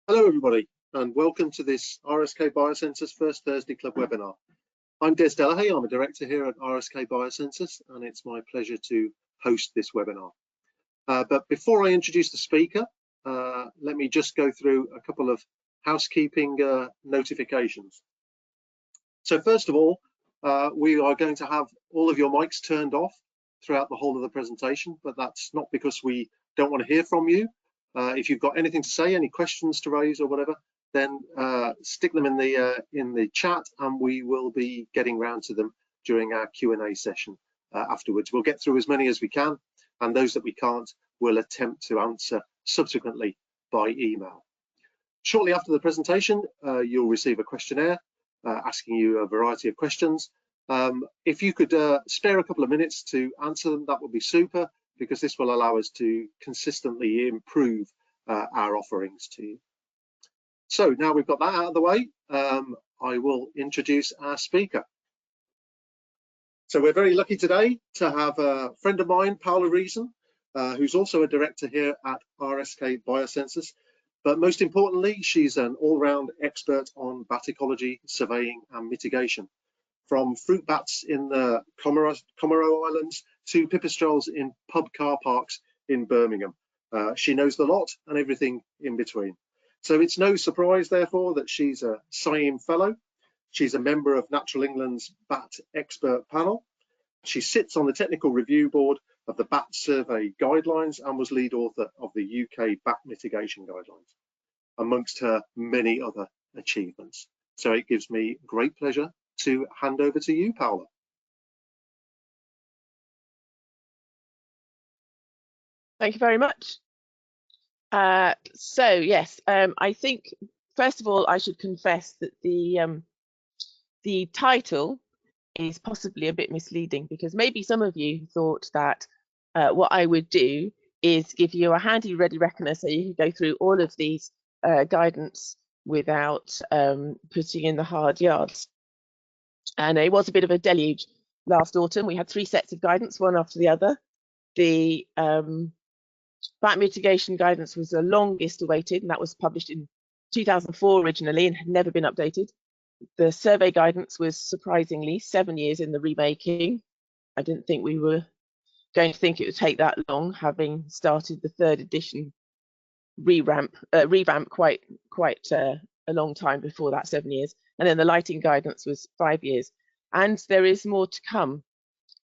Hello everybody and welcome to this RSK Biosensors First Thursday Club webinar. I'm Des Delahaye, I'm a director here at RSK Biosensors and it's my pleasure to host this webinar. But before I introduce the speaker, let me just go through a couple of housekeeping notifications. So first of all, we are going to have all of your mics turned off throughout the whole of the presentation, but that's not because we don't want to hear from you. If you've got anything to say, any questions to raise or whatever, then stick them in the chat and we will be getting round to them during our Q&A session afterwards. We'll get through as many as we can, and those that we can't, we'll attempt to answer subsequently by email. Shortly after the presentation, you'll receive a questionnaire asking you a variety of questions. If you could spare a couple of minutes to answer them, that would be super, because this will allow us to consistently improve our offerings to you. So now we've got that out of the way, I will introduce our speaker. So we're very lucky today to have a friend of mine, Paula Reason, who's also a director here at RSK Biosensors. But most importantly, she's an all-round expert on bat ecology, surveying and mitigation. From fruit bats in the Comoro Islands to pipistrelles in pub car parks in Birmingham. She knows the lot and everything in between. So it's no surprise, therefore, that she's a SIEM Fellow. She's a member of Natural England's Bat Expert Panel. She sits on the Technical Review Board of the Bat Survey Guidelines and was lead author of the UK Bat Mitigation Guidelines, amongst her many other achievements. So it gives me great pleasure to hand over to you, Paula. Thank you very much. So yes, I think first of all I should confess that the title is possibly a bit misleading, because maybe some of you thought that what I would do is give you a handy ready reckoner so you can go through all of these guidance without putting in the hard yards. And it was a bit of a deluge last autumn. We had 3 sets of guidance, one after the other. The bat mitigation guidance was the longest awaited, and that was published in 2004 originally and had never been updated. The survey guidance was surprisingly 7 years in the remaking. I didn't think we were going to think it would take that long, having started the 3rd edition revamp quite a long time before that, 7 years. And then the lighting guidance was 5 years, and there is more to come.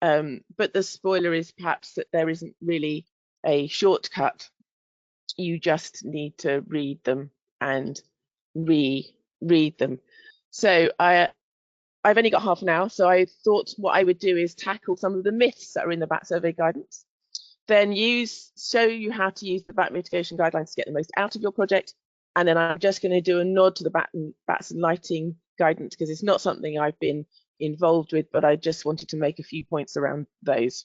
But the spoiler is perhaps that there isn't really a shortcut. You just need to read them and reread them. So I've only got half an hour, so I thought what I would do is tackle some of the myths that are in the bat survey guidance, then show you how to use the bat mitigation guidelines to get the most out of your project. And then I'm just going to do a nod to the bats and lighting guidance, because it's not something I've been involved with, but I just wanted to make a few points around those.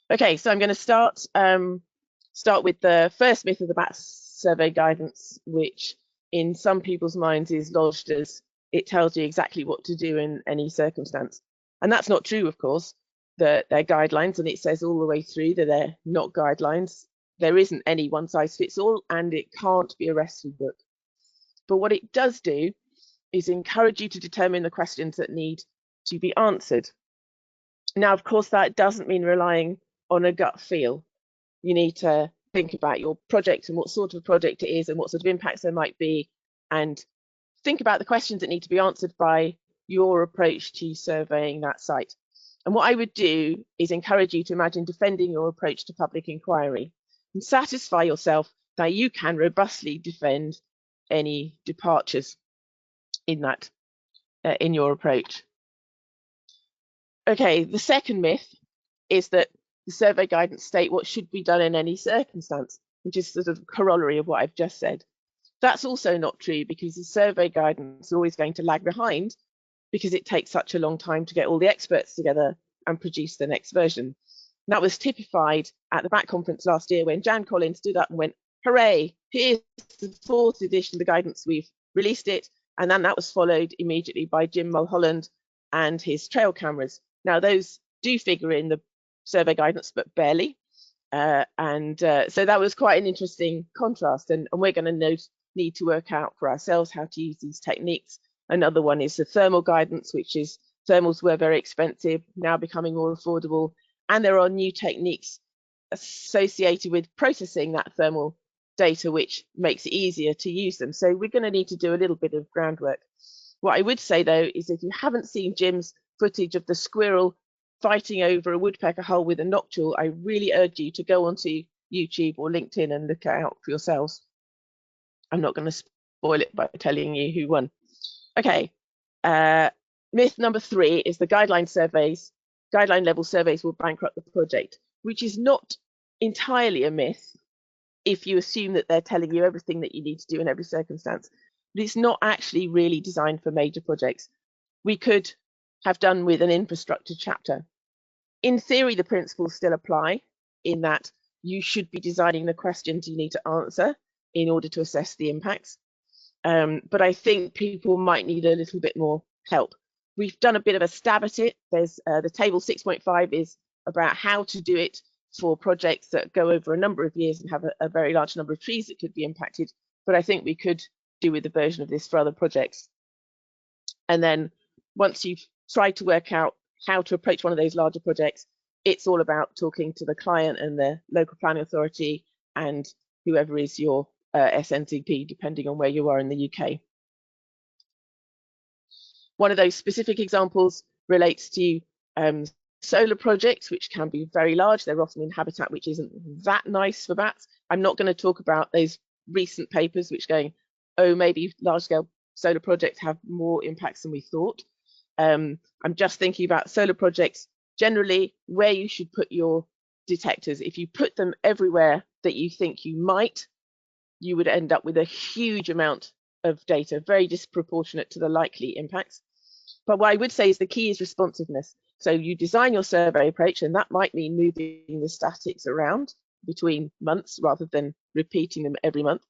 Okay, so I'm going to start with the first myth of the bat survey guidance, which in some people's minds is lodged as it tells you exactly what to do in any circumstance. And that's not true, of course. They're guidelines, and it says all the way through that they're not guidelines. There isn't any one size fits all, and it can't be a recipe book. But what it does do is encourage you to determine the questions that need to be answered. Now, of course, that doesn't mean relying on a gut feel. You need to think about your project and what sort of project it is and what sort of impacts there might be, and think about the questions that need to be answered by your approach to surveying that site. And what I would do is encourage you to imagine defending your approach to public inquiry and satisfy yourself that you can robustly defend any departures in that in your approach. Okay, the second myth is that the survey guidance state what should be done in any circumstance, which is sort of a corollary of what I've just said. That's also not true, because the survey guidance is always going to lag behind, because it takes such a long time to get all the experts together and produce the next version. And that was typified at the BAT conference last year, when Jan Collins stood up and went, "Hooray, here's the 4th edition of the guidance, we've released it." And then that was followed immediately by Jim Mulholland and his trail cameras. Now, those do figure in the survey guidance, but barely. So that was quite an interesting contrast, and we're going to need to work out for ourselves how to use these techniques. Another one is the thermal guidance, which is thermals were very expensive, now becoming more affordable, and there are new techniques associated with processing that thermal data, which makes it easier to use them. So we're going to need to do a little bit of groundwork. What I would say, though, is if you haven't seen Jim's footage of the squirrel fighting over a woodpecker hole with a noctule, I really urge you to go onto YouTube or LinkedIn and look it out for yourselves. I'm not going to spoil it by telling you who won. Okay, myth number 3 is the guideline level surveys will bankrupt the project, which is not entirely a myth if you assume that they're telling you everything that you need to do in every circumstance. But it's not actually really designed for major projects. We could have done with an infrastructure chapter. In theory, the principles still apply in that you should be designing the questions you need to answer in order to assess the impacts. But I think people might need a little bit more help. We've done a bit of a stab at it. There's the table 6.5 is about how to do it for projects that go over a number of years and have a very large number of trees that could be impacted. But I think we could do with a version of this for other projects. And then once you've tried to work out how to approach one of those larger projects, it's all about talking to the client and the local planning authority and whoever is your SNCP, depending on where you are in the UK. One of those specific examples relates to solar projects, which can be very large. They're often in habitat which isn't that nice for bats. I'm not going to talk about those recent papers which going, oh, maybe large-scale solar projects have more impacts than we thought. I'm just thinking about solar projects generally, where you should put your detectors. If you put them everywhere that you think you might, you would end up with a huge amount of data, very disproportionate to the likely impacts. But what I would say is the key is responsiveness. So you design your survey approach, and that might mean moving the statics around between months rather than repeating them every month.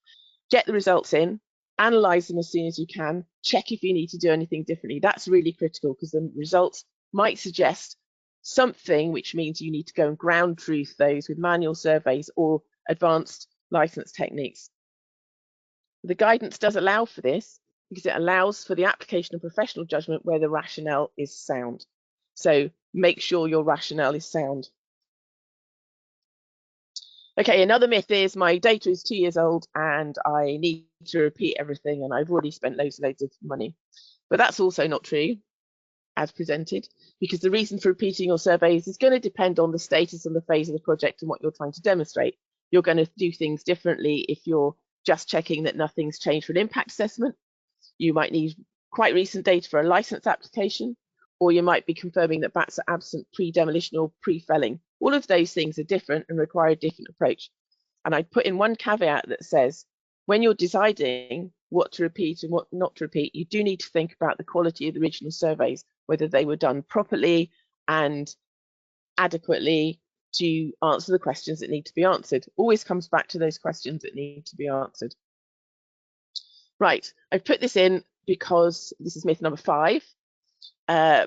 Get the results in, analyze them as soon as you can, check if you need to do anything differently. That's really critical because the results might suggest something, which means you need to go and ground truth those with manual surveys or advanced license techniques. The guidance does allow for this because it allows for the application of professional judgment where the rationale is sound. So make sure your rationale is sound. Okay, another myth is my data is 2 years old and I need to repeat everything and I've already spent loads and loads of money. But that's also not true as presented, because the reason for repeating your surveys is going to depend on the status and the phase of the project and what you're trying to demonstrate. You're going to do things differently if you're just checking that nothing's changed for an impact assessment. You might need quite recent data for a license application, or you might be confirming that bats are absent pre-demolition or pre-felling. All of those things are different and require a different approach. And I put in one caveat that says, when you're deciding what to repeat and what not to repeat, you do need to think about the quality of the original surveys, whether they were done properly and adequately to answer the questions that need to be answered. Always comes back to those questions that need to be answered. Right, I've put this in because this is myth number 5,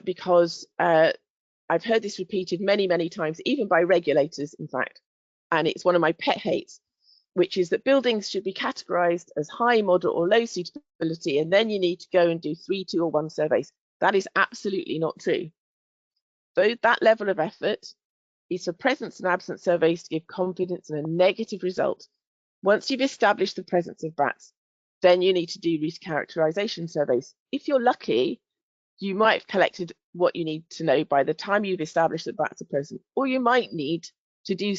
because I've heard this repeated many, many times, even by regulators, in fact, and it's one of my pet hates, which is that buildings should be categorized as high, moderate, or low suitability, and then you need to go and do 3, 2, or 1 surveys. That is absolutely not true. So that level of effort is for presence and absence surveys to give confidence in a negative result. Once you've established the presence of bats, then you need to do recharacterization surveys. If you're lucky, you might have collected what you need to know by the time you've established that bats are present, or you might need to do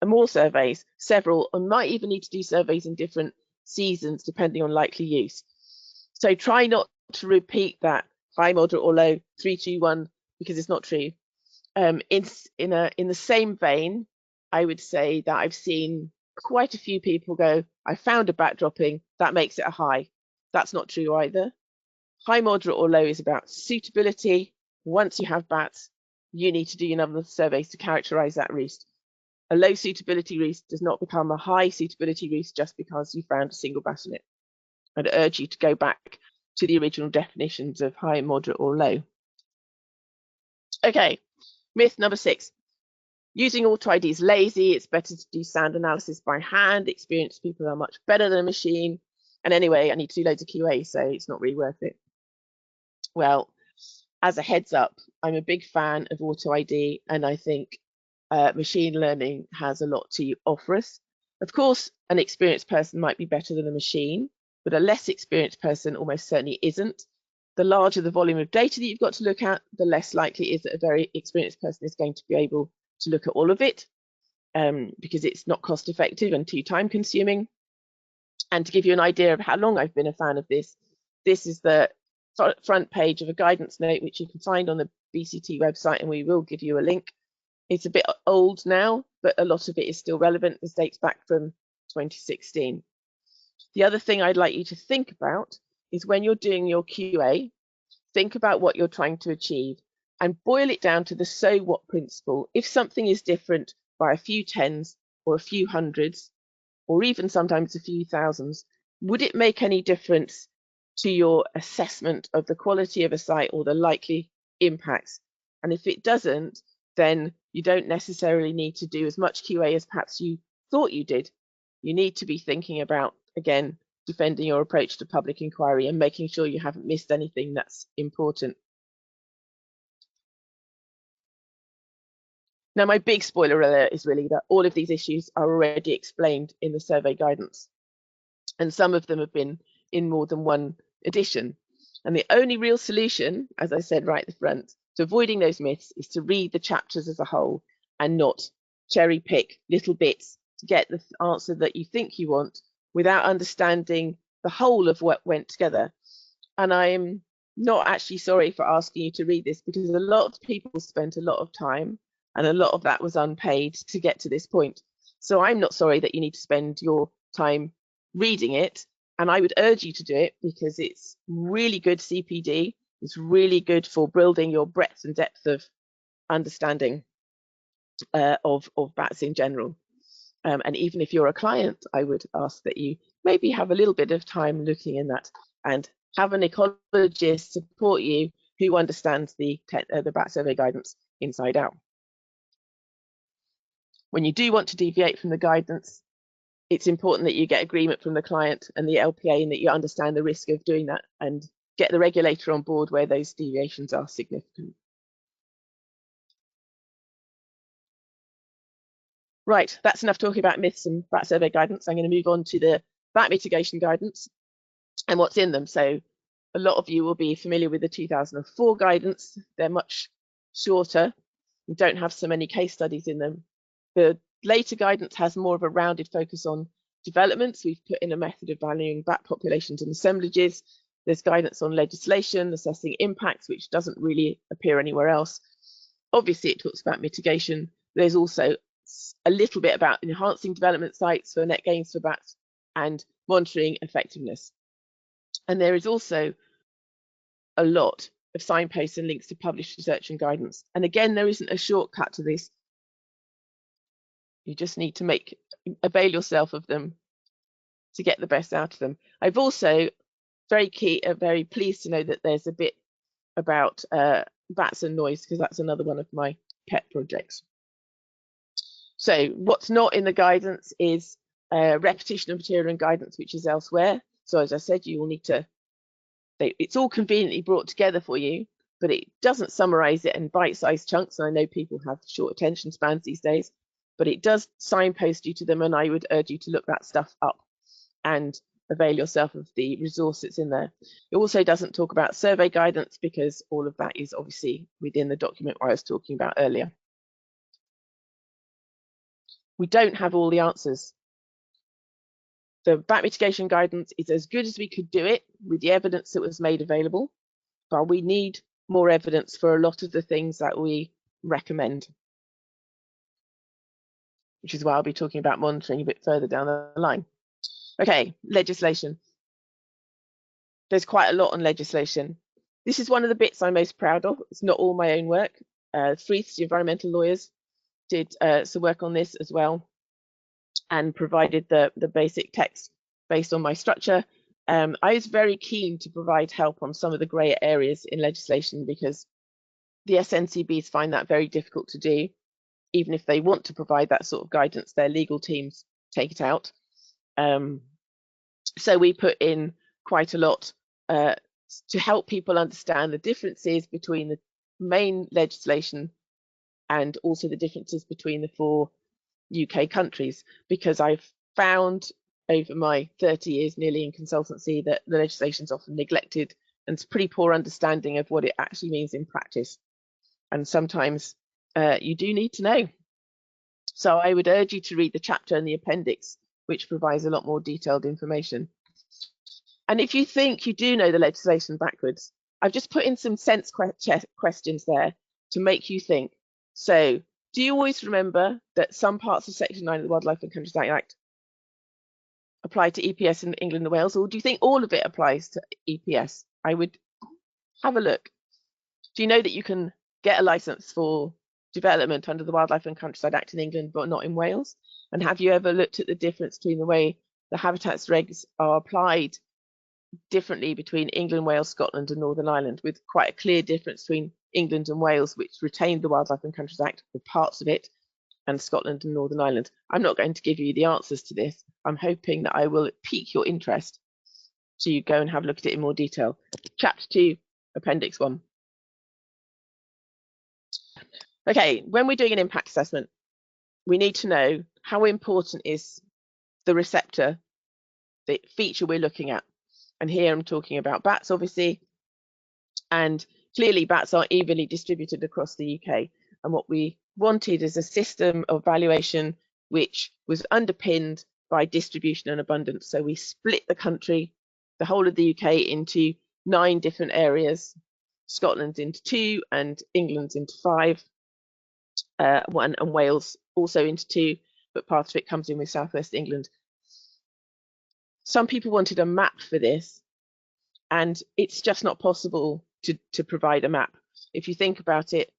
more surveys, several, and might even need to do surveys in different seasons depending on likely use. So try not to repeat that high, moderate, or low 3, 2, 1 because it's not true. In the same vein, I would say that I've seen quite a few people go, I found a bat dropping, that makes it a high. That's not true either. High, moderate, or low is about suitability. Once you have bats, you need to do your number of surveys to characterize that roost. A low suitability roost does not become a high suitability roost just because you found a single bat in it. I'd urge you to go back to the original definitions of high, moderate, or low. Okay, myth number 6. Using auto ID is lazy. It's better to do sound analysis by hand. Experienced people are much better than a machine. And anyway, I need to do loads of QA, so it's not really worth it. Well, as a heads up, I'm a big fan of auto ID, and I think machine learning has a lot to offer us. Of course, an experienced person might be better than a machine, but a less experienced person almost certainly isn't. The larger the volume of data that you've got to look at, the less likely it is that a very experienced person is going to be able to look at all of it, because it's not cost effective and too time consuming. And to give you an idea of how long I've been a fan of this, this is the front page of a guidance note, which you can find on the BCT website, and we will give you a link. It's a bit old now, but a lot of it is still relevant. This dates back from 2016. The other thing I'd like you to think about is when you're doing your QA, think about what you're trying to achieve and boil it down to the so what principle. If something is different by a few tens or a few hundreds, or even sometimes a few thousands, would it make any difference to your assessment of the quality of a site or the likely impacts? And if it doesn't, then you don't necessarily need to do as much QA as perhaps you thought you did. You need to be thinking about, again, defending your approach to public inquiry and making sure you haven't missed anything that's important. Now, my big spoiler alert is really that all of these issues are already explained in the survey guidance, and some of them have been in more than one edition. And the only real solution, as I said right at the front, to avoiding those myths is to read the chapters as a whole and not cherry pick little bits to get the answer that you think you want without understanding the whole of what went together. And I'm not actually sorry for asking you to read this, because a lot of people spent a lot of time, and a lot of that was unpaid to get to this point. So I'm not sorry that you need to spend your time reading it, and I would urge you to do it because it's really good CPD. It's really good for building your breadth and depth of understanding of bats in general. And even if you're a client, I would ask that you maybe have a little bit of time looking in that and have an ecologist support you who understands the bat survey guidance inside out. When you do want to deviate from the guidance, it's important that you get agreement from the client and the LPA, and that you understand the risk of doing that and get the regulator on board where those deviations are significant. Right, that's enough talking about myths and bat survey guidance. I'm going to move on to the bat mitigation guidance and what's in them. So a lot of you will be familiar with the 2004 guidance. They're much shorter and don't have so many case studies in them. The later guidance has more of a rounded focus on developments. We've put in a method of valuing bat populations and assemblages. There's guidance on legislation, assessing impacts, which doesn't really appear anywhere else. Obviously, it talks about mitigation. There's also a little bit about enhancing development sites for net gains for bats and monitoring effectiveness. And there is also a lot of signposts and links to published research and guidance. And again, there isn't a shortcut to this. You just need to avail yourself of them to get the best out of them. I've also very pleased to know that there's a bit about bats and noise, because that's another one of my pet projects. So what's not in the guidance is repetition of material and guidance, which is elsewhere. So as I said, you will need to, it's all conveniently brought together for you, but it doesn't summarize it in bite-sized chunks. And I know people have short attention spans these days, but it does signpost you to them, and I would urge you to look that stuff up and avail yourself of the resources in there. It also doesn't talk about survey guidance, because all of that is obviously within the document I was talking about earlier. We don't have all the answers. The bat mitigation guidance is as good as we could do it with the evidence that was made available, but we need more evidence for a lot of the things that we recommend, which is why I'll be talking about monitoring a bit further down the line. Okay, legislation. There's quite a lot on legislation. This is one of the bits I'm most proud of. It's not all my own work. Freeth's, the environmental lawyers, did some work on this as well, and provided the basic text based on my structure. I was very keen to provide help on some of the grey areas in legislation, because the SNCBs find that very difficult to do. even if they want to provide that sort of guidance, their legal teams take it out. So we put in quite a lot to help people understand the differences between the main legislation and also the differences between the 4 UK countries, because I've found over my 30 years nearly in consultancy that the legislation is often neglected and it's pretty poor understanding of what it actually means in practice. And sometimes you do need to know. So I would urge you to read the chapter and the appendix, which provides a lot more detailed information. And if you think you do know the legislation backwards, I've just put in some sense questions there to make you think. So, do you always remember that some parts of Section 9 of the Wildlife and Countryside Act apply to EPS in England and Wales, or do you think all of it applies to EPS? I would have a look. Do you know that you can get a licence for development under the Wildlife and Countryside Act in England, but not in Wales? And have you ever looked at the difference between the way the habitats regs are applied differently between England, Wales, Scotland and Northern Ireland, with quite a clear difference between England and Wales, which retained the Wildlife and Countryside Act with parts of it, and Scotland and Northern Ireland? I'm not going to give you the answers to this. I'm hoping that I will pique your interest to go and have a look at it in more detail. Chapter 2, Appendix 1. Okay, when we're doing an impact assessment, we need to know how important is the receptor, the feature we're looking at. And here I'm talking about bats, obviously, and clearly bats are evenly distributed across the UK. And what we wanted is a system of valuation which was underpinned by distribution and abundance. So we split the country, the whole of the UK, into 9 different areas, Scotland into 2 and England into 5, 1 and Wales also into 2, but part of it comes in with Southwest England. Some people wanted a map for this, and it's just not possible to provide a map. If you think about it,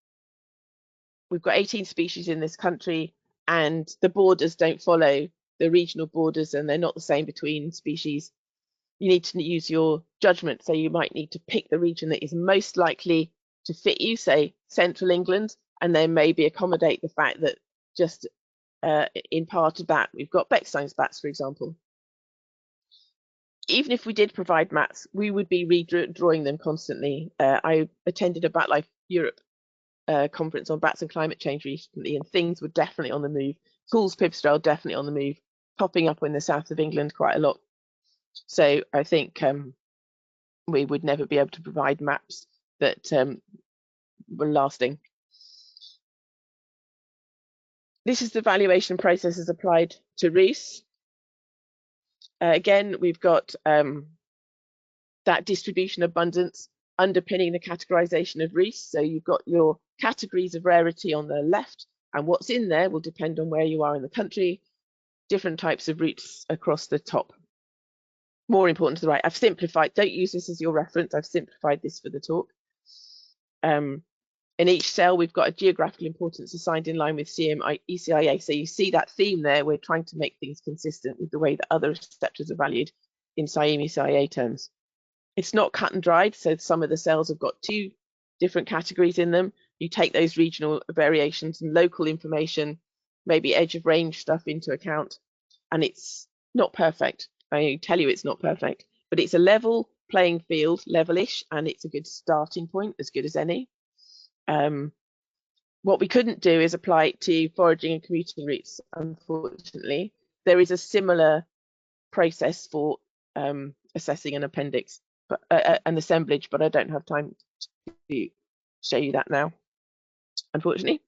we've got 18 species in this country, and the borders don't follow the regional borders, and they're not the same between species. You need to use your judgment, so you might need to pick the region that is most likely to fit you, say central England, and then maybe accommodate the fact that just in part of that we've got Beckstein's bats, for example. Even if we did provide maps, we would be redrawing them constantly. I attended a Bat Life Europe conference on bats and climate change recently, and things were definitely on the move. Tools pipistrelle definitely on the move, popping up in the south of England quite a lot. So I think we would never be able to provide maps that were lasting. This is the valuation process as applied to Rees. Again, we've got that distribution abundance underpinning the categorization of Rees. So you've got your categories of rarity on the left, and what's in there will depend on where you are in the country. Different types of routes across the top. More important to the right. I've simplified, don't use this as your reference, I've simplified this for the talk. In each cell, we've got a geographical importance assigned in line with ECIA. So you see that theme there. We're trying to make things consistent with the way that other receptors are valued in ECIA terms. It's not cut and dried. So some of the cells have got 2 different categories in them. You take those regional variations and local information, maybe edge of range stuff into account. And it's not perfect. I tell you it's not perfect, but it's a level playing field, level-ish, and it's a good starting point, as good as any. What we couldn't do is apply it to foraging and commuting routes, unfortunately. There is a similar process for assessing an appendix, an assemblage, but I don't have time to show you that now, unfortunately.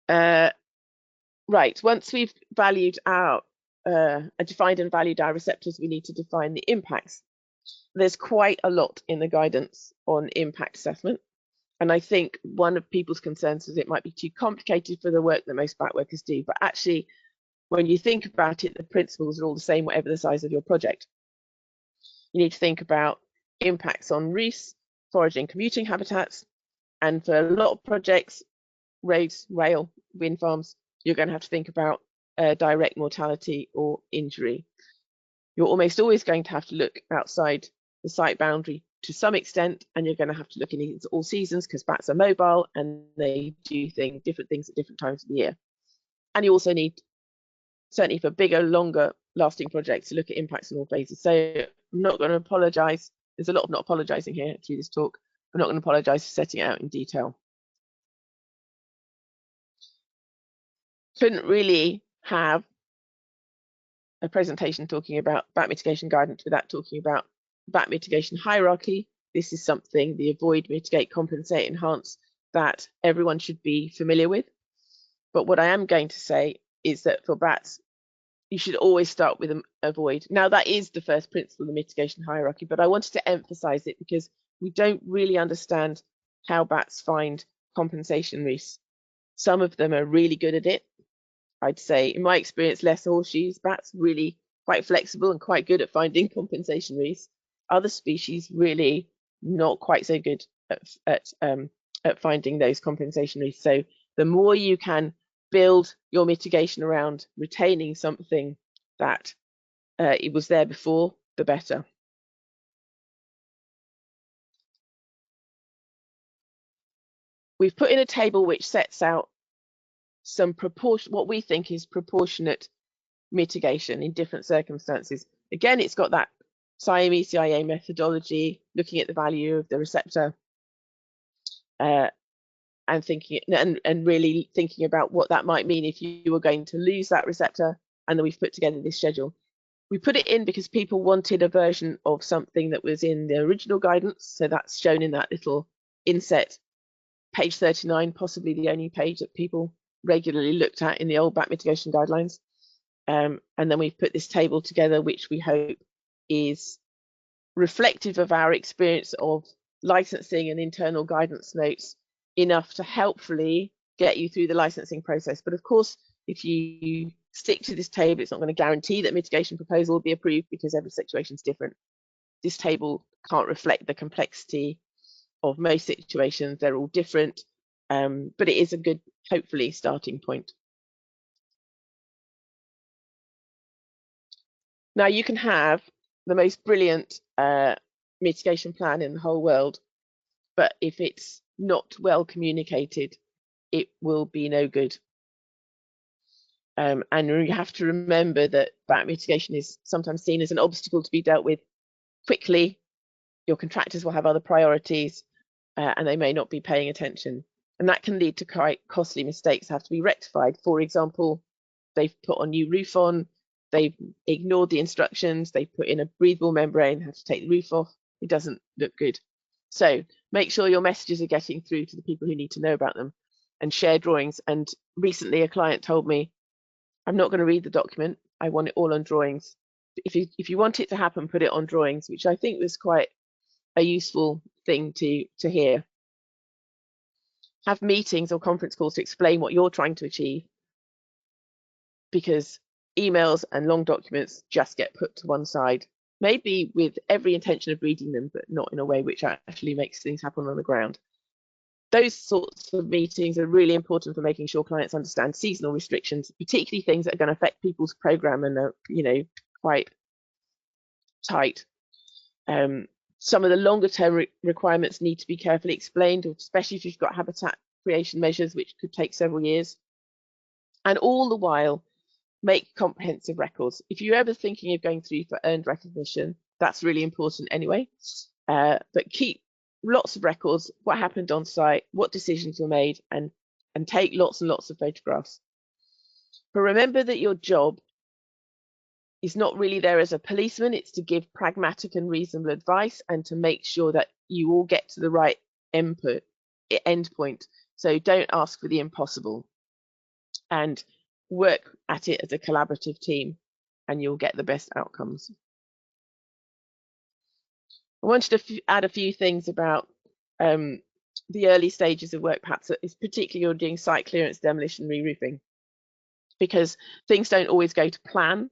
Right, once we've valued our defined and valued our receptors, we need to define the impacts. There's quite a lot in the guidance on impact assessment. And I think one of people's concerns is it might be too complicated for the work that most bat workers do. But actually, when you think about it, the principles are all the same, whatever the size of your project. You need to think about impacts on reefs, foraging, commuting habitats. And for a lot of projects, roads, rail, wind farms, you're going to have to think about direct mortality or injury. You're almost always going to have to look outside the site boundary to some extent, and you're going to have to look into all seasons because bats are mobile and they do different things at different times of the year. And you also need, certainly for bigger, longer lasting projects, to look at impacts in all phases. So I'm not going to apologise. There's a lot of not apologising here through this talk. I'm not going to apologise for setting it out in detail. Couldn't really have a presentation talking about bat mitigation guidance without talking about bat mitigation hierarchy. This is something, the avoid, mitigate, compensate, enhance, that everyone should be familiar with. But what I am going to say is that for bats, you should always start with avoid. Now, that is the first principle of the mitigation hierarchy, but I wanted to emphasize it because we don't really understand how bats find compensation reefs. Some of them are really good at it. I'd say, in my experience, lesser horseshoes bats really quite flexible and quite good at finding compensation reefs. Other species really not quite so good at finding those compensation reefs. So the more you can build your mitigation around retaining something that it was there before, the better. We've put in a table which sets out some what we think is proportionate mitigation in different circumstances. Again, it's got that SIAM-ECIA methodology, looking at the value of the receptor and thinking and really thinking about what that might mean if you were going to lose that receptor. And then we've put together this schedule. We put it in because people wanted a version of something that was in the original guidance. So that's shown in that little inset, page 39, possibly the only page that people regularly looked at in the old bat mitigation guidelines. And then we've put this table together, which we hope is reflective of our experience of licensing and internal guidance notes, enough to helpfully get you through the licensing process. But of course, if you stick to this table, it's not going to guarantee that mitigation proposal will be approved because every situation is different. This table can't reflect the complexity of most situations. They're all different, but it is a good, hopefully, starting point. Now, you can have the most brilliant mitigation plan in the whole world, but if it's not well communicated, it will be no good. And you have to remember that bat mitigation is sometimes seen as an obstacle to be dealt with quickly. Your contractors will have other priorities and they may not be paying attention. And that can lead to quite costly mistakes that have to be rectified. For example, they've put a new roof on, they've ignored the instructions, they put in a breathable membrane, have to take the roof off. It doesn't look good. So make sure your messages are getting through to the people who need to know about them, and share drawings. And recently a client told me, I'm not going to read the document, I want it all on drawings. If you want it to happen, put it on drawings, which I think was quite a useful thing to hear. Have meetings or conference calls to explain what you're trying to achieve, because emails and long documents just get put to one side, maybe with every intention of reading them, but not in a way which actually makes things happen on the ground. Those sorts of meetings are really important for making sure clients understand seasonal restrictions, particularly things that are going to affect people's program and are, quite tight. Some of the longer term requirements need to be carefully explained, especially if you've got habitat creation measures, which could take several years. And all the while, make comprehensive records. If you're ever thinking of going through for earned recognition, that's really important anyway. But keep lots of records, what happened on site, what decisions were made, and take lots and lots of photographs. But remember that your job is not really there as a policeman, it's to give pragmatic and reasonable advice and to make sure that you all get to the right end point. So don't ask for the impossible, and work at it as a collaborative team, and you'll get the best outcomes. I wanted to add a few things about the early stages of work, perhaps, particularly you're doing site clearance, demolition, re-roofing, because things don't always go to plan.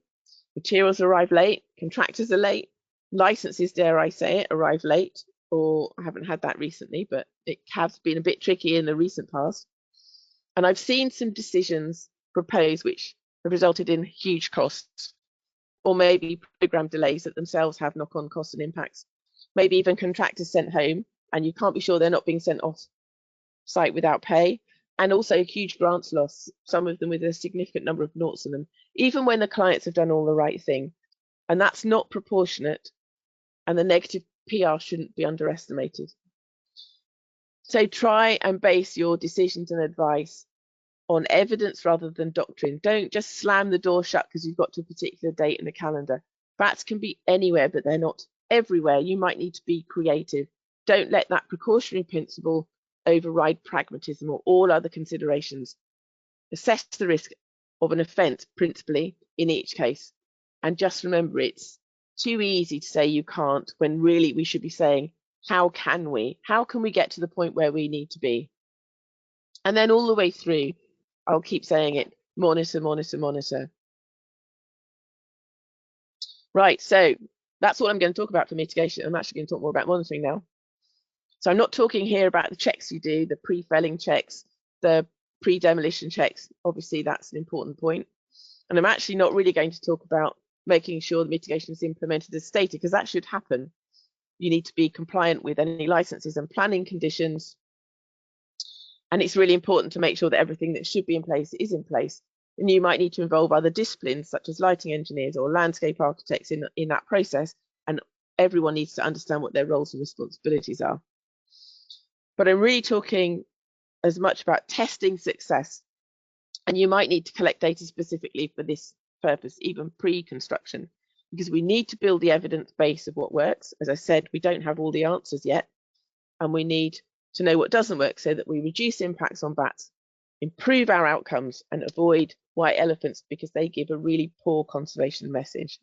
Materials arrive late, contractors are late, licenses, dare I say it, arrive late, or I haven't had that recently, but it has been a bit tricky in the recent past. And I've seen some decisions proposed which have resulted in huge costs, or maybe program delays that themselves have knock-on costs and impacts. maybe even contractors sent home, and you can't be sure they're not being sent off site without pay, and also huge grants loss, some of them with a significant number of noughts in them, even when the clients have done all the right thing. And that's not proportionate, and the negative PR shouldn't be underestimated. So try and base your decisions and advice on evidence rather than doctrine. Don't just slam the door shut because you've got to a particular date in the calendar. Facts can be anywhere, but they're not everywhere. You might need to be creative. Don't let that precautionary principle override pragmatism or all other considerations. Assess the risk of an offence principally in each case. And just remember, it's too easy to say you can't when really we should be saying, how can we? How can we get to the point where we need to be? And then all the way through, I'll keep saying it, monitor, monitor, monitor. Right, so that's what I'm going to talk about for mitigation. I'm actually going to talk more about monitoring now. So I'm not talking here about the checks you do, the pre-felling checks, the pre-demolition checks. Obviously, that's an important point. And I'm actually not really going to talk about making sure the mitigation is implemented as stated, because that should happen. You need to be compliant with any licenses and planning conditions. And it's really important to make sure that everything that should be in place is in place. And you might need to involve other disciplines, such as lighting engineers or landscape architects in that process. And everyone needs to understand what their roles and responsibilities are. But I'm really talking as much about testing success. And you might need to collect data specifically for this purpose, even pre-construction, because we need to build the evidence base of what works. As I said, we don't have all the answers yet, and we need to know what doesn't work so that we reduce impacts on bats, improve our outcomes, and avoid white elephants because they give a really poor conservation message.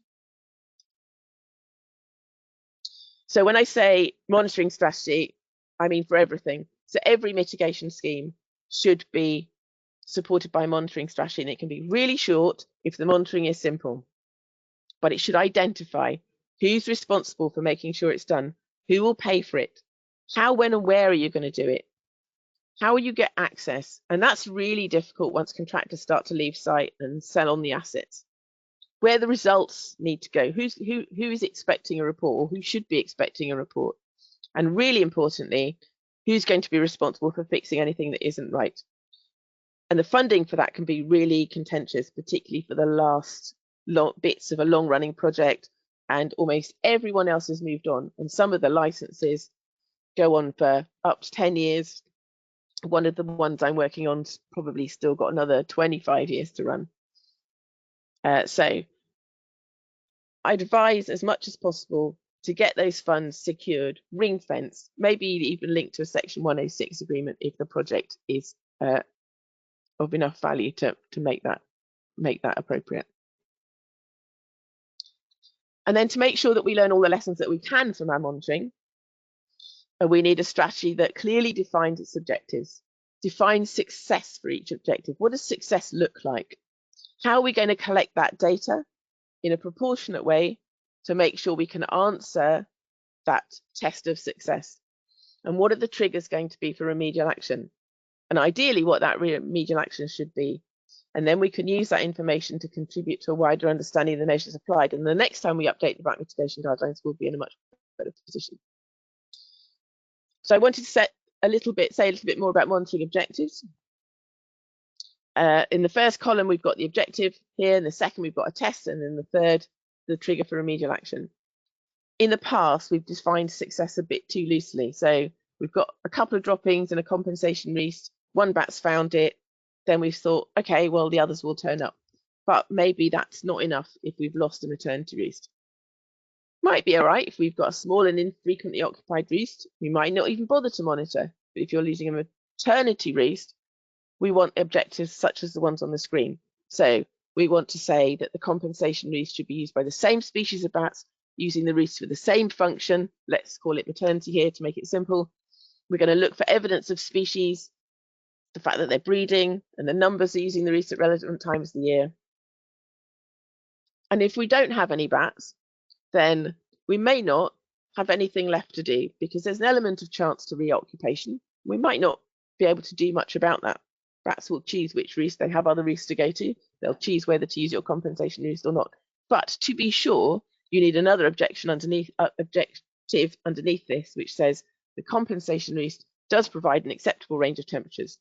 So when I say monitoring strategy, I mean for everything. So every mitigation scheme should be supported by a monitoring strategy, and it can be really short if the monitoring is simple, but it should identify who's responsible for making sure it's done, who will pay for it, how, when, and where are you going to do it, how will you get access. And that's really difficult once contractors start to leave site and sell on the assets. Where the results need to go, who is expecting a report, or who should be expecting a report, and really importantly, who's going to be responsible for fixing anything that isn't right. And the funding for that can be really contentious, particularly for the last bits of a long-running project, and almost everyone else has moved on. And some of the licenses go on for up to 10 years. One of the ones I'm working on's probably still got another 25 years to run. So I'd advise as much as possible to get those funds secured, ring-fenced, maybe even linked to a Section 106 agreement if the project is of enough value to make that appropriate. And then to make sure that we learn all the lessons that we can from our monitoring, we need a strategy that clearly defines its objectives, defines success for each objective. What does success look like? How are we going to collect that data in a proportionate way to make sure we can answer that test of success? And what are the triggers going to be for remedial action? And ideally what that remedial action should be. And then we can use that information to contribute to a wider understanding of the measures applied. And the next time we update the VAT mitigation guidelines, we'll be in a much better position. So I wanted to say a little bit more about monitoring objectives. In the first column, we've got the objective here. In the second, we've got a test. And in the third, the trigger for remedial action. In the past, we've defined success a bit too loosely. So we've got a couple of droppings and a compensation roost. One bat's found it. Then we've thought, okay, well, the others will turn up. But maybe that's not enough if we've lost a maternity roost. Might be all right if we've got a small and infrequently occupied roost. We might not even bother to monitor. But if you're losing a maternity roost, we want objectives such as the ones on the screen. So we want to say that the compensation roost should be used by the same species of bats, using the roost for the same function. Let's call it maternity here to make it simple. We're going to look for evidence of species, the fact that they're breeding, and the numbers are using the roost at relevant times of the year. And if we don't have any bats, then we may not have anything left to do because there's an element of chance to reoccupation. We might not be able to do much about that. Bats will choose which roost they have other roosts to go to. They'll choose whether to use your compensation roost or not. But to be sure, you need another objection underneath underneath this, which says the compensation roost does provide an acceptable range of temperatures.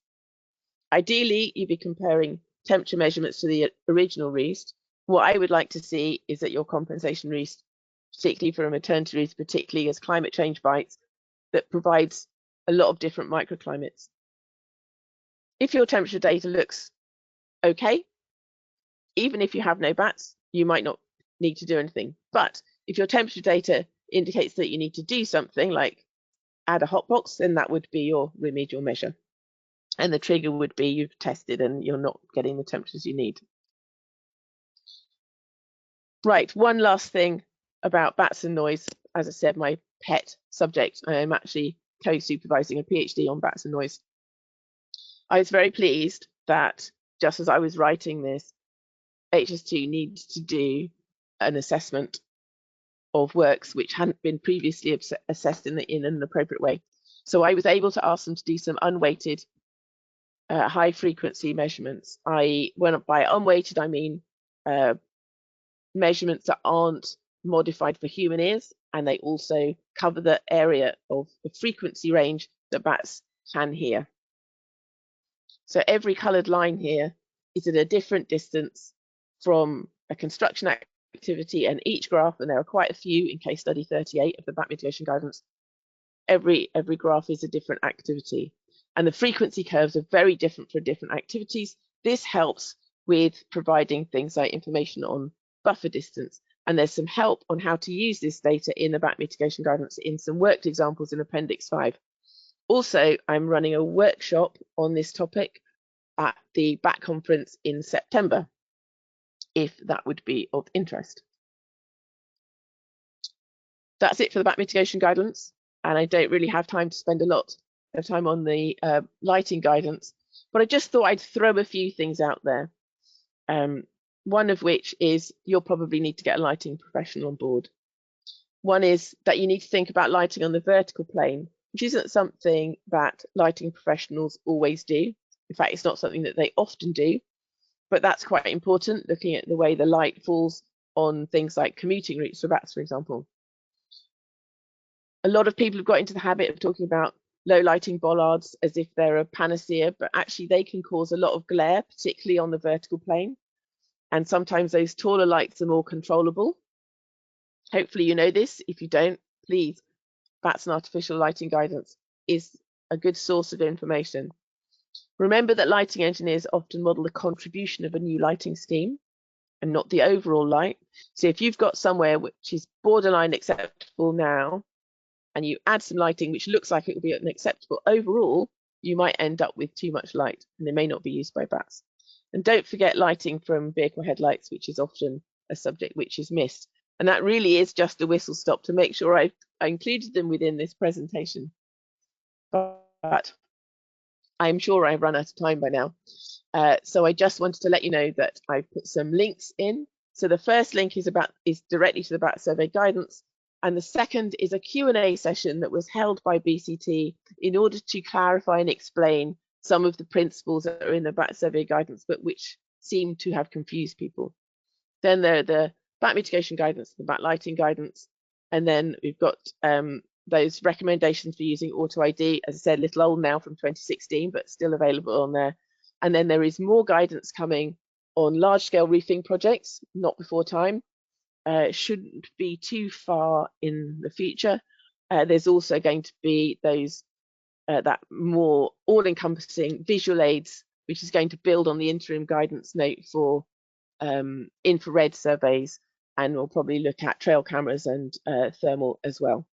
Ideally, you'd be comparing temperature measurements to the original roost. What I would like to see is that your compensation roost, particularly for a maternity roost, particularly as climate change bites, that provides a lot of different microclimates. If your temperature data looks okay, even if you have no bats, you might not need to do anything. But if your temperature data indicates that you need to do something like add a hot box, then that would be your remedial measure. And the trigger would be you've tested and you're not getting the temperatures you need. Right, one last thing about bats and noise. As I said, my pet subject. I am actually co-supervising a PhD on bats and noise. I was very pleased that just as I was writing this, HS2 needs to do an assessment of works which hadn't been previously assessed in an appropriate way. So I was able to ask them to do some unweighted high frequency measurements. By unweighted, I mean measurements that aren't modified for human ears, and they also cover the area of the frequency range that bats can hear. So every coloured line here is at a different distance from a construction activity, and each graph, and there are quite a few in case study 38 of the bat mitigation guidance, every graph is a different activity. And the frequency curves are very different for different activities. This helps with providing things like information on buffer distance. And there's some help on how to use this data in the bat mitigation guidance in some worked examples in Appendix 5. Also, I'm running a workshop on this topic at the BAT conference in September, if that would be of interest. That's it for the BAT mitigation guidance, and I don't really have time to spend a lot of time on the lighting guidance, but I just thought I'd throw a few things out there. One of which is you'll probably need to get a lighting professional on board. One is that you need to think about lighting on the vertical plane, which isn't something that lighting professionals always do. In fact, it's not something that they often do, but that's quite important, looking at the way the light falls on things like commuting routes for bats, for example. A lot of people have got into the habit of talking about low lighting bollards as if they're a panacea, but actually they can cause a lot of glare, particularly on the vertical plane. And sometimes those taller lights are more controllable. Hopefully you know this. If you don't, please, Bats and Artificial Lighting Guidance is a good source of information. Remember that lighting engineers often model the contribution of a new lighting scheme and not the overall light. So if you've got somewhere which is borderline acceptable now, and you add some lighting which looks like it will be an acceptable overall, you might end up with too much light and they may not be used by bats. And don't forget lighting from vehicle headlights, which is often a subject which is missed. And that really is just a whistle stop to make sure I included them within this presentation. But I'm sure I've run out of time by now. So I just wanted to let you know that I've put some links in. So the first link is directly to the BAT survey guidance. And the second is a Q&A session that was held by BCT in order to clarify and explain some of the principles that are in the BAT survey guidance, but which seem to have confused people. Then there are the BAT mitigation guidance, the BAT lighting guidance, and then we've got those recommendations for using auto ID, as I said, a little old now from 2016, but still available on there. And then there is more guidance coming on large-scale roofing projects, not before time. Shouldn't be too far in the future. There's also going to be those that more all-encompassing visual aids, which is going to build on the interim guidance note for infrared surveys, and we'll probably look at trail cameras and thermal as well.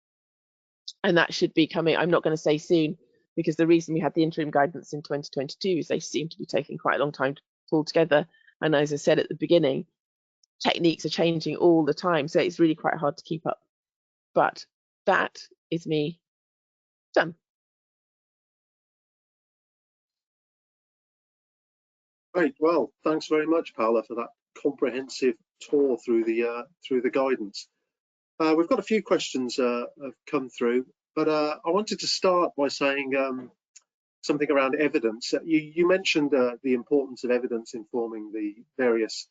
And that should be coming, I'm not going to say soon, because the reason we had the interim guidance in 2022 is they seem to be taking quite a long time to pull together. And as I said at the beginning, techniques are changing all the time, so it's really quite hard to keep up. But that is me done. Great. Well, thanks very much, Paola, for that comprehensive tour through the guidance. We've got a few questions have come through, but I wanted to start by saying something around evidence. You mentioned the importance of evidence informing the various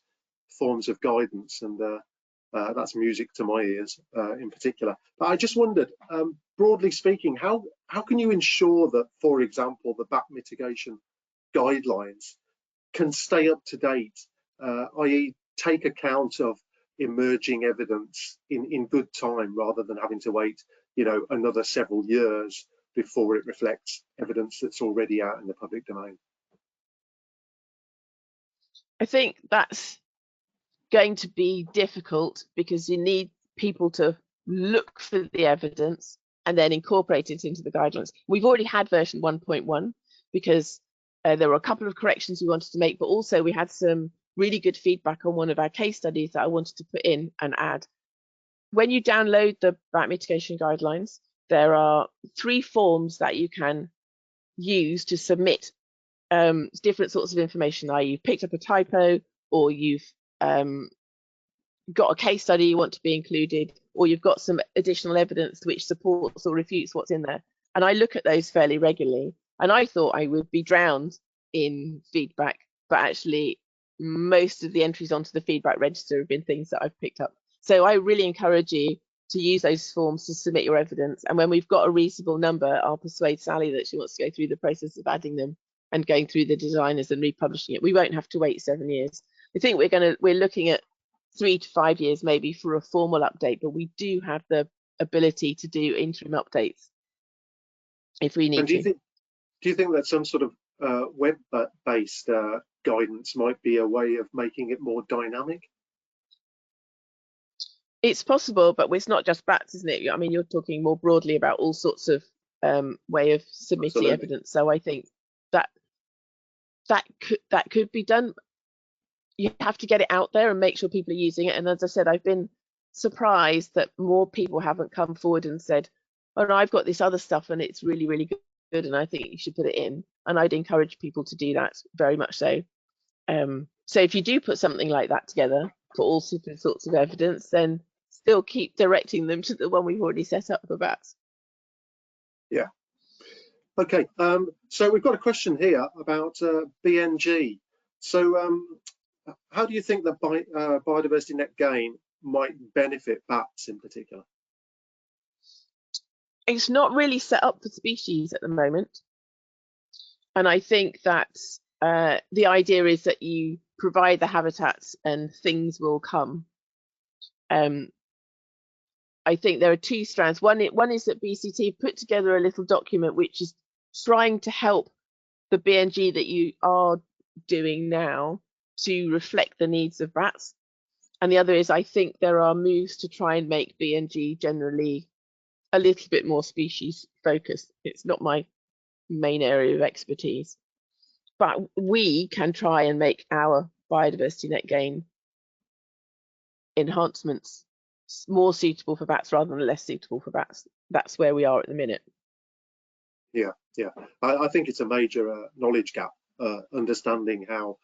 forms of guidance, and That's music to my ears in particular. But I just wondered, broadly speaking, how can you ensure that, for example, the bat mitigation guidelines can stay up to date, i.e. take account of emerging evidence in good time rather than having to wait, another several years before it reflects evidence that's already out in the public domain? I think that's going to be difficult because you need people to look for the evidence and then incorporate it into the guidelines. We've already had version 1.1 because there were a couple of corrections we wanted to make, but also we had some really good feedback on one of our case studies that I wanted to put in and add. When you download the bat mitigation guidelines, there are 3 forms that you can use to submit different sorts of information, i.e. you've picked up a typo, or you've got a case study you want to be included, or you've got some additional evidence which supports or refutes what's in there. And I look at those fairly regularly, and I thought I would be drowned in feedback, but actually most of the entries onto the feedback register have been things that I've picked up. So I really encourage you to use those forms to submit your evidence, and when we've got a reasonable number, I'll persuade Sally that she wants to go through the process of adding them and going through the designers and republishing it. We won't have to wait 7 years. I think we're looking at 3 to 5 years maybe for a formal update, but we do have the ability to do interim updates if we need and to. Do you think that some sort of web-based guidance might be a way of making it more dynamic? It's possible, but it's not just bats, isn't it? I mean, you're talking more broadly about all sorts of way of submitting Absolutely. evidence. So I think that could be done. You have to get it out there and make sure people are using it. And as I said, I've been surprised that more people haven't come forward and said, "Oh no, I've got this other stuff and it's really, really good, and I think you should put it in." And I'd encourage people to do that very much so. So if you do put something like that together for all sorts of evidence, then still keep directing them to the one we've already set up for bats. Yeah. Okay. So we've got a question here about BNG. So how do you think the biodiversity net gain might benefit bats in particular? It's not really set up for species at the moment. And I think that the idea is that you provide the habitats and things will come. I think there are 2 strands. One is that BCT put together a little document which is trying to help the BNG that you are doing now to reflect the needs of bats. And the other is, I think there are moves to try and make BNG generally a little bit more species focused. It's not my main area of expertise, but we can try and make our biodiversity net gain enhancements more suitable for bats rather than less suitable for bats. That's where we are at the minute. Yeah. I think it's a major knowledge gap, understanding how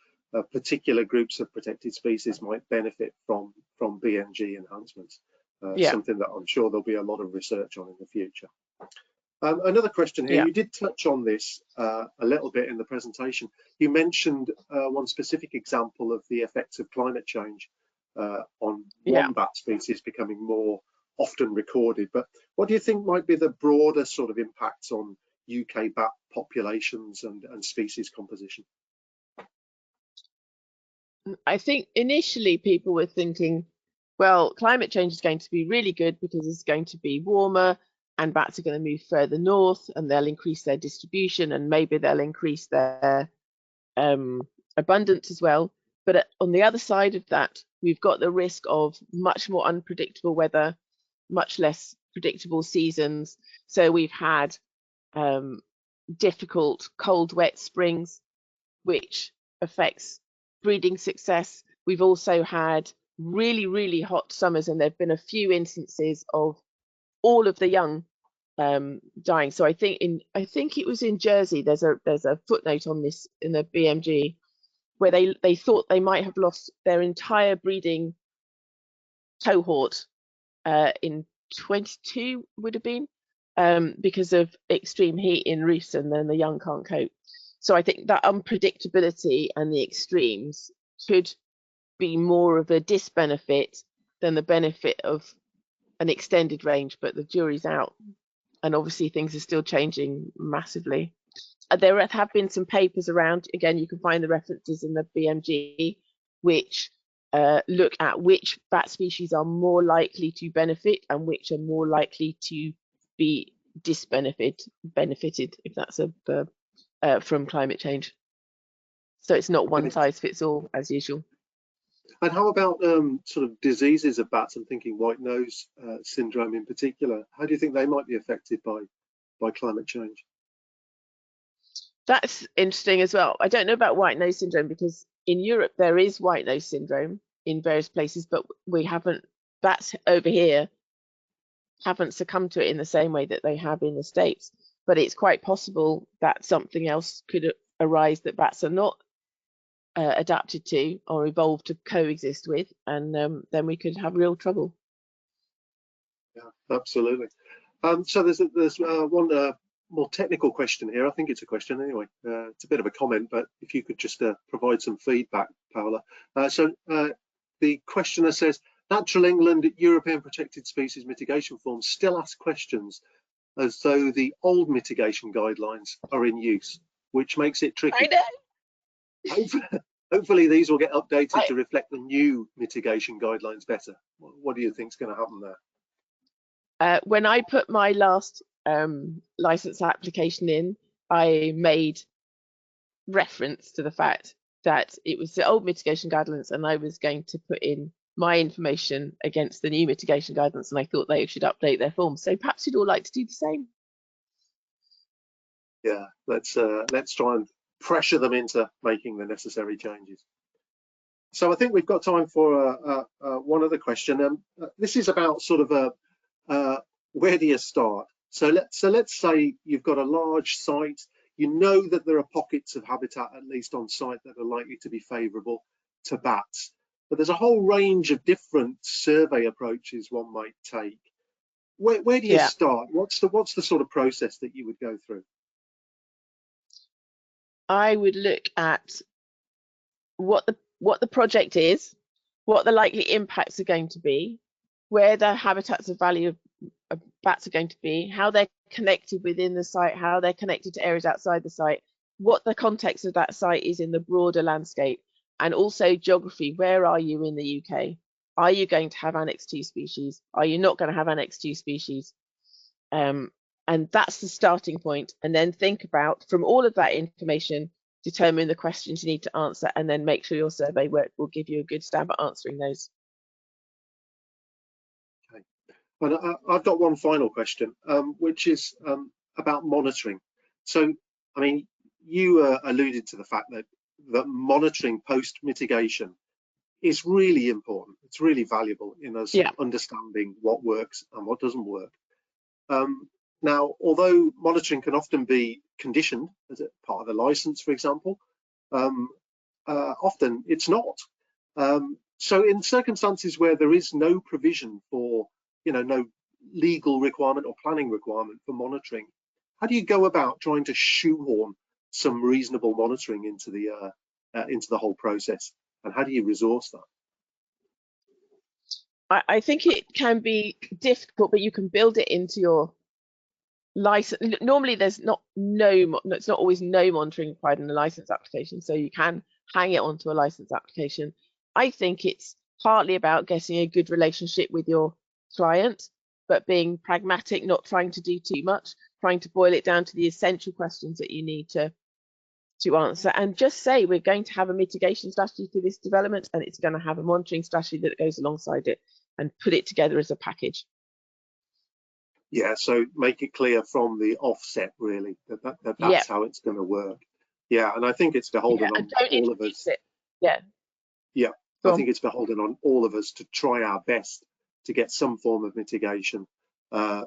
particular groups of protected species might benefit from BNG enhancements. Something that I'm sure there'll be a lot of research on in the future. Another question here, you did touch on this a little bit in the presentation. You mentioned one specific example of the effects of climate change on wombat species becoming more often recorded, but what do you think might be the broader sort of impacts on UK bat populations and species composition? I think initially people were thinking, well, climate change is going to be really good because it's going to be warmer and bats are going to move further north and they'll increase their distribution and maybe they'll increase their abundance as well. But on the other side of that, we've got the risk of much more unpredictable weather, much less predictable seasons. So we've had difficult cold, wet springs, which affects breeding success. We've also had really, really hot summers, and there have been a few instances of all of the young dying. So I think it was in Jersey. There's a footnote on this in the BMG where they thought they might have lost their entire breeding cohort in 22 would have been because of extreme heat in roost, and then the young can't cope. So I think that unpredictability and the extremes could be more of a disbenefit than the benefit of an extended range, but the jury's out. And obviously things are still changing massively. There have been some papers around, again, you can find the references in the BMG, which look at which bat species are more likely to benefit and which are more likely to be benefited, if that's a verb, from climate change. So it's not one size fits all as usual. And how about sort of diseases of bats? I'm thinking white nose syndrome in particular. How do you think they might be affected by climate change? That's interesting as well. I don't know about white nose syndrome because in Europe there is white nose syndrome in various places, but bats over here haven't succumbed to it in the same way that they have in the States. But it's quite possible that something else could arise that bats are not adapted to or evolved to coexist with, and then we could have real trouble. Yeah, absolutely. So there's one more technical question here. I think it's a question anyway. It's a bit of a comment, but if you could just provide some feedback, Paola. The questioner says, Natural England European Protected Species Mitigation Forms still ask questions as though the old mitigation guidelines are in use, which makes it tricky. I know. Hopefully these will get updated to reflect the new mitigation guidelines better. What do you think is going to happen there? When I put my last license application in, I made reference to the fact that it was the old mitigation guidelines and I was going to put in my information against the new mitigation guidelines, and I thought they should update their forms. So perhaps you'd all like to do the same. Yeah, let's try and pressure them into making the necessary changes. So I think we've got time for one other question. This is about sort of where do you start? So let's say you've got a large site. You know that there are pockets of habitat, at least on site, that are likely to be favourable to bats. But there's a whole range of different survey approaches one might take. Where do you start? What's the sort of process that you would go through? I would look at what the project is, what the likely impacts are going to be, where the habitats of value of bats are going to be, how they're connected within the site, how they're connected to areas outside the site, what the context of that site is in the broader landscape, and also geography. Where are you in the UK? Are you going to have Annex 2 species? Are you not going to have Annex 2 species? And that's the starting point. And then think about, from all of that information, determine the questions you need to answer, and then make sure your survey work will give you a good stab at answering those. Okay. And I've got one final question, which is about monitoring. So, I mean, you alluded to the fact that monitoring post-mitigation is really important. It's really valuable in us understanding what works and what doesn't work. Now, although monitoring can often be conditioned as a part of the license, for example, often it's not. So in circumstances where there is no provision for, no legal requirement or planning requirement for monitoring, how do you go about trying to shoehorn some reasonable monitoring into the whole process, and how do you resource that? I think it can be difficult, but you can build it into your license. Normally there's it's not always no monitoring required in a license application, so you can hang it onto a license application. I think it's partly about getting a good relationship with your client, but being pragmatic, not trying to do too much, trying to boil it down to the essential questions that you need to answer, and just say we're going to have a mitigation strategy for this development, and it's going to have a monitoring strategy that goes alongside it, and put it together as a package. Yeah, so make it clear from the offset, really, that's how it's going to work. Yeah, and I think it's beholden on all of us. Yeah, I think it's beholden on all of us to try our best to get some form of mitigation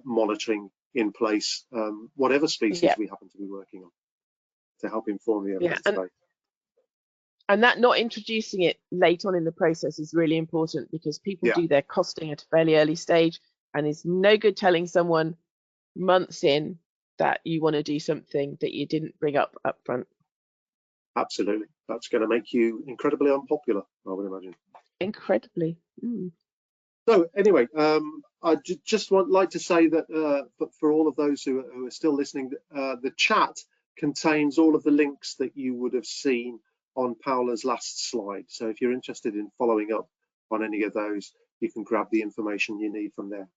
monitoring in place, whatever species we happen to be working on, to help inform the evidence base. And that not introducing it late on in the process is really important, because people do their costing at a fairly early stage, and it's no good telling someone months in that you want to do something that you didn't bring up front. Absolutely. That's going to make you incredibly unpopular, I would imagine. Incredibly. So anyway, I just like to say that for all of those who are still listening, the chat contains all of the links that you would have seen on Paola's last slide. So if you're interested in following up on any of those, you can grab the information you need from there.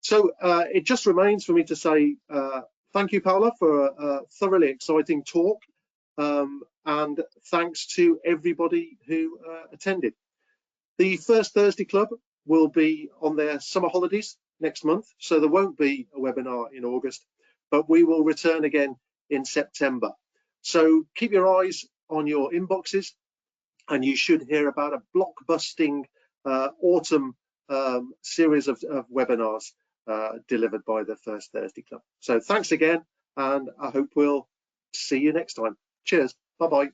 So it just remains for me to say thank you, Paola, for a thoroughly exciting talk, and thanks to everybody who attended. The First Thursday Club will be on their summer holidays next month, so there won't be a webinar in August, but we will return again in September. So keep your eyes on your inboxes, and you should hear about a blockbusting autumn series of webinars delivered by the First Thursday Club. So thanks again, and I hope we'll see you next time. Cheers. Bye-bye.